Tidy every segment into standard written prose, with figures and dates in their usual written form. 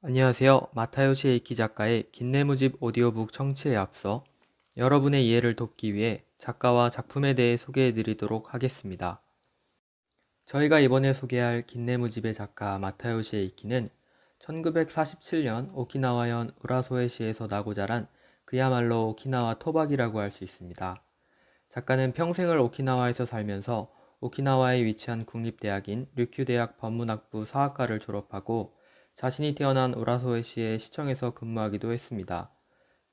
안녕하세요. 마타요시 에이키 작가의 긴네무집 오디오북 청취에 앞서 여러분의 이해를 돕기 위해 작가와 작품에 대해 소개해 드리도록 하겠습니다. 저희가 이번에 소개할 긴네무집의 작가 마타요시 에이키는 1947년 오키나와현 우라소에시에서 나고 자란 그야말로 오키나와 토박이라고 할 수 있습니다. 작가는 평생을 오키나와에서 살면서 오키나와에 위치한 국립대학인 류큐대학 법문학부 사학과를 졸업하고 자신이 태어난 우라소에시의 시청에서 근무하기도 했습니다.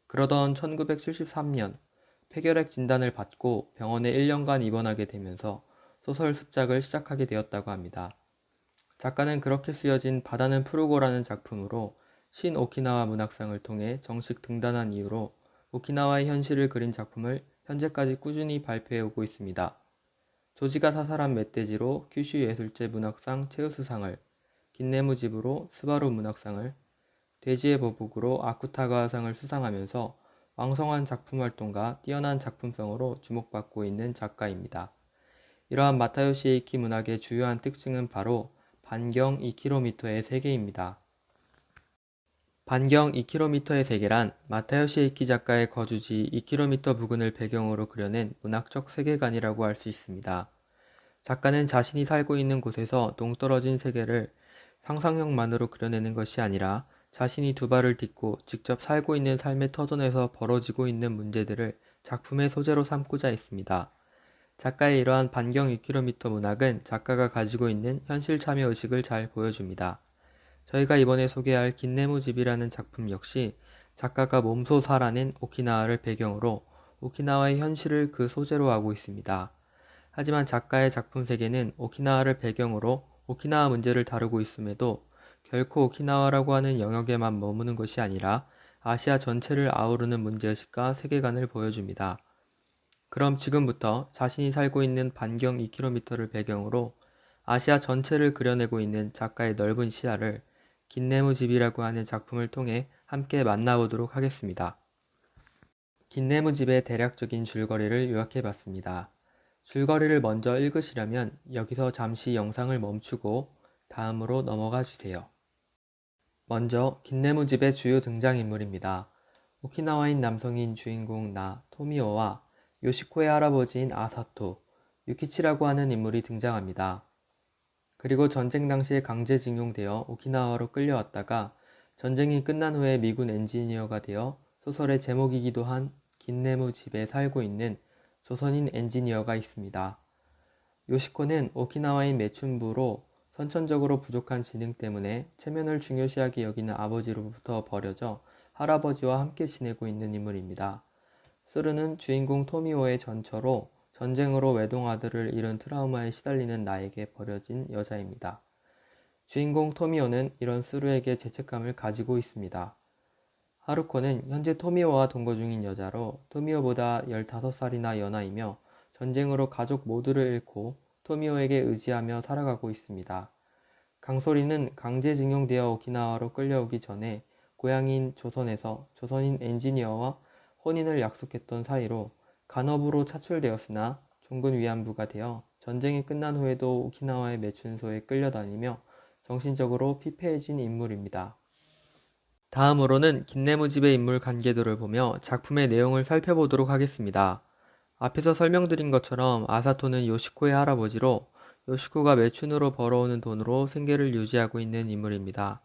그러던 1973년 폐결핵 진단을 받고 병원에 1년간 입원하게 되면서 소설 습작을 시작하게 되었다고 합니다. 작가는 그렇게 쓰여진 바다는 푸르고라는 작품으로 신오키나와 문학상을 통해 정식 등단한 이후로 오키나와의 현실을 그린 작품을 현재까지 꾸준히 발표해 오고 있습니다. 조지가 사살한 멧돼지로 큐슈 예술제 문학상 체우스상을, 긴네무집으로 스바루 문학상을, 돼지의 보복으로 아쿠타가와상을 수상하면서 왕성한 작품 활동과 뛰어난 작품성으로 주목받고 있는 작가입니다. 이러한 마타요시 에이키 문학의 주요한 특징은 바로 반경 2km의 세계입니다. 반경 2km의 세계란 마타요시 에이키 작가의 거주지 2km 부근을 배경으로 그려낸 문학적 세계관이라고 할 수 있습니다. 작가는 자신이 살고 있는 곳에서 동떨어진 세계를 상상력만으로 그려내는 것이 아니라 자신이 두 발을 딛고 직접 살고 있는 삶의 터전에서 벌어지고 있는 문제들을 작품의 소재로 삼고자 했습니다. 작가의 이러한 반경 2km 문학은 작가가 가지고 있는 현실 참여 의식을 잘 보여줍니다. 저희가 이번에 소개할 긴네무집이라는 작품 역시 작가가 몸소 살아낸 오키나와를 배경으로 오키나와의 현실을 그 소재로 하고 있습니다. 하지만 작가의 작품 세계는 오키나와를 배경으로 오키나와 문제를 다루고 있음에도 결코 오키나와라고 하는 영역에만 머무는 것이 아니라 아시아 전체를 아우르는 문제의식과 세계관을 보여줍니다. 그럼 지금부터 자신이 살고 있는 반경 2km를 배경으로 아시아 전체를 그려내고 있는 작가의 넓은 시야를 긴네무집이라고 하는 작품을 통해 함께 만나보도록 하겠습니다. 긴네무집의 대략적인 줄거리를 요약해봤습니다. 줄거리를 먼저 읽으시려면 여기서 잠시 영상을 멈추고 다음으로 넘어가 주세요. 먼저 긴네무집의 주요 등장인물입니다. 오키나와인 남성인 주인공 토미오와 요시코의 할아버지인 아사토, 유키치라고 하는 인물이 등장합니다. 그리고 전쟁 당시에 강제징용되어 오키나와로 끌려왔다가 전쟁이 끝난 후에 미군 엔지니어가 되어 소설의 제목이기도 한 긴네무집에 살고 있는 조선인 엔지니어가 있습니다. 요시코는 오키나와인 매춘부로 선천적으로 부족한 지능 때문에 체면을 중요시하게 여기는 아버지로부터 버려져 할아버지와 함께 지내고 있는 인물입니다. 스르는 주인공 토미오의 전처로 전쟁으로 외동아들을 잃은 트라우마에 시달리는 나에게 버려진 여자입니다. 주인공 토미오는 이런 스루에게 죄책감을 가지고 있습니다. 하루코는 현재 토미오와 동거 중인 여자로 토미오보다 15살이나 연하이며 전쟁으로 가족 모두를 잃고 토미오에게 의지하며 살아가고 있습니다. 강소리는 강제징용되어 오키나와로 끌려오기 전에 고향인 조선에서 조선인 엔지니어와 혼인을 약속했던 사이로 간업으로 차출되었으나 종군 위안부가 되어 전쟁이 끝난 후에도 오키나와의 매춘소에 끌려다니며 정신적으로 피폐해진 인물입니다. 다음으로는 긴네무집의 인물 관계도를 보며 작품의 내용을 살펴보도록 하겠습니다. 앞에서 설명드린 것처럼 아사토는 요시코의 할아버지로 요시코가 매춘으로 벌어오는 돈으로 생계를 유지하고 있는 인물입니다.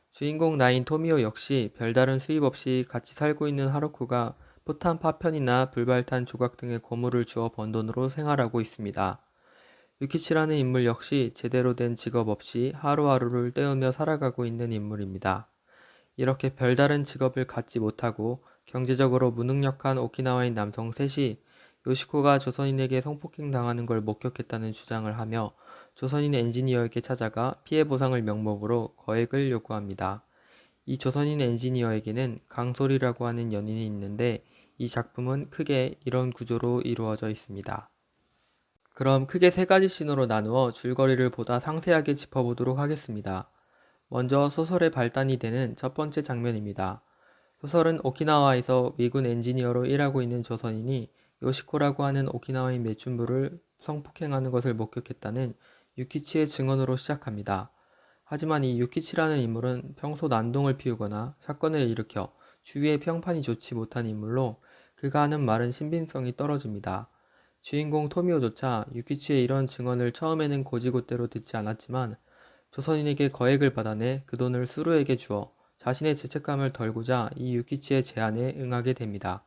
주인공 나인 토미오 역시 별다른 수입 없이 같이 살고 있는 하루코가 포탄 파편이나 불발탄 조각 등의 고물을 주어 번 돈으로 생활하고 있습니다. 유키치라는 인물 역시 제대로 된 직업 없이 하루하루를 때우며 살아가고 있는 인물입니다. 이렇게 별다른 직업을 갖지 못하고 경제적으로 무능력한 오키나와인 남성 셋이 요시코가 조선인에게 성폭행 당하는 걸 목격했다는 주장을 하며 조선인 엔지니어에게 찾아가 피해 보상을 명목으로 거액을 요구합니다. 이 조선인 엔지니어에게는 강솔이라고 하는 연인이 있는데 이 작품은 크게 이런 구조로 이루어져 있습니다. 그럼 크게 세 가지 씬으로 나누어 줄거리를 보다 상세하게 짚어보도록 하겠습니다. 먼저 소설의 발단이 되는 첫 번째 장면입니다. 소설은 오키나와에서 미군 엔지니어로 일하고 있는 조선인이 요시코라고 하는 오키나와인 매춘부를 성폭행하는 것을 목격했다는 유키치의 증언으로 시작합니다. 하지만 이 유키치라는 인물은 평소 난동을 피우거나 사건을 일으켜 주위의 평판이 좋지 못한 인물로 그가 하는 말은 신빙성이 떨어집니다. 주인공 토미오조차 유키치의 이런 증언을 처음에는 고지고대로 듣지 않았지만 조선인에게 거액을 받아내 그 돈을 수루에게 주어 자신의 죄책감을 덜고자 이 유키치의 제안에 응하게 됩니다.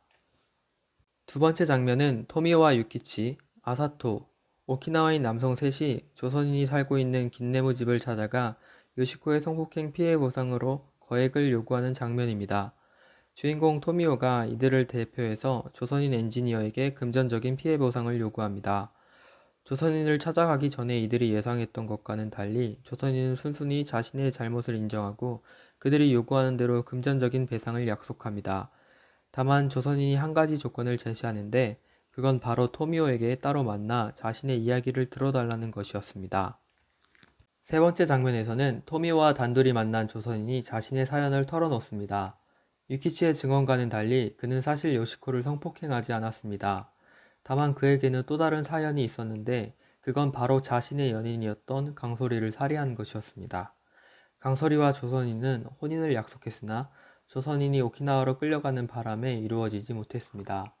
두 번째 장면은 토미오와 유키치, 아사토, 오키나와인 남성 셋이 조선인이 살고 있는 긴네무 집을 찾아가 요시코의 성폭행 피해 보상으로 거액을 요구하는 장면입니다. 주인공 토미오가 이들을 대표해서 조선인 엔지니어에게 금전적인 피해 보상을 요구합니다. 조선인을 찾아가기 전에 이들이 예상했던 것과는 달리 조선인은 순순히 자신의 잘못을 인정하고 그들이 요구하는 대로 금전적인 배상을 약속합니다. 다만 조선인이 한 가지 조건을 제시하는데 그건 바로 토미오에게 따로 만나 자신의 이야기를 들어달라는 것이었습니다. 세 번째 장면에서는 토미오와 단둘이 만난 조선인이 자신의 사연을 털어놓습니다. 유키치의 증언과는 달리 그는 사실 요시코를 성폭행하지 않았습니다. 다만 그에게는 또 다른 사연이 있었는데 그건 바로 자신의 연인이었던 강소리를 살해한 것이었습니다. 강소리와 조선인은 혼인을 약속했으나 조선인이 오키나와로 끌려가는 바람에 이루어지지 못했습니다.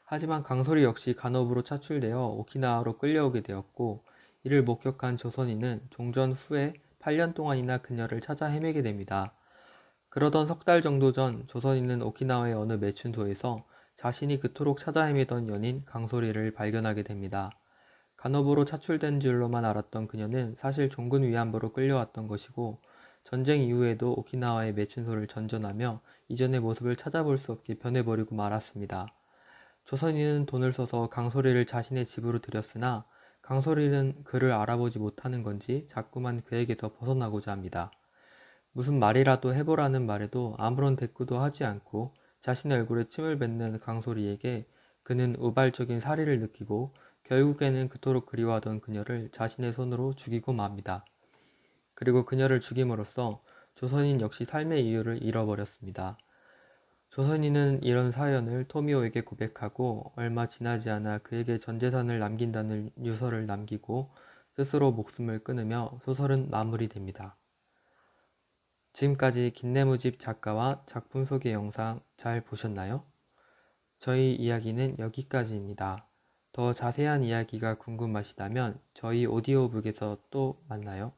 하지만 강소리 역시 간업으로 차출되어 오키나와로 끌려오게 되었고 이를 목격한 조선인은 종전 후에 8년 동안이나 그녀를 찾아 헤매게 됩니다. 그러던 석 달 정도 전 조선인은 오키나와의 어느 매춘소에서 자신이 그토록 찾아 헤매던 연인 강소리를 발견하게 됩니다. 간업으로 차출된 줄로만 알았던 그녀는 사실 종군 위안부로 끌려왔던 것이고 전쟁 이후에도 오키나와의 매춘소를 전전하며 이전의 모습을 찾아볼 수 없게 변해버리고 말았습니다. 조선인은 돈을 써서 강소리를 자신의 집으로 들였으나 강소리는 그를 알아보지 못하는 건지 자꾸만 그에게서 벗어나고자 합니다. 무슨 말이라도 해보라는 말에도 아무런 대꾸도 하지 않고 자신의 얼굴에 침을 뱉는 강소리에게 그는 우발적인 살의를 느끼고 결국에는 그토록 그리워하던 그녀를 자신의 손으로 죽이고 맙니다. 그리고 그녀를 죽임으로써 조선인 역시 삶의 이유를 잃어버렸습니다. 조선인은 이런 사연을 토미오에게 고백하고 얼마 지나지 않아 그에게 전 재산을 남긴다는 유서를 남기고 스스로 목숨을 끊으며 소설은 마무리됩니다. 지금까지 긴네무집 작가와 작품 소개 영상 잘 보셨나요? 저희 이야기는 여기까지입니다. 더 자세한 이야기가 궁금하시다면 저희 오디오북에서 또 만나요.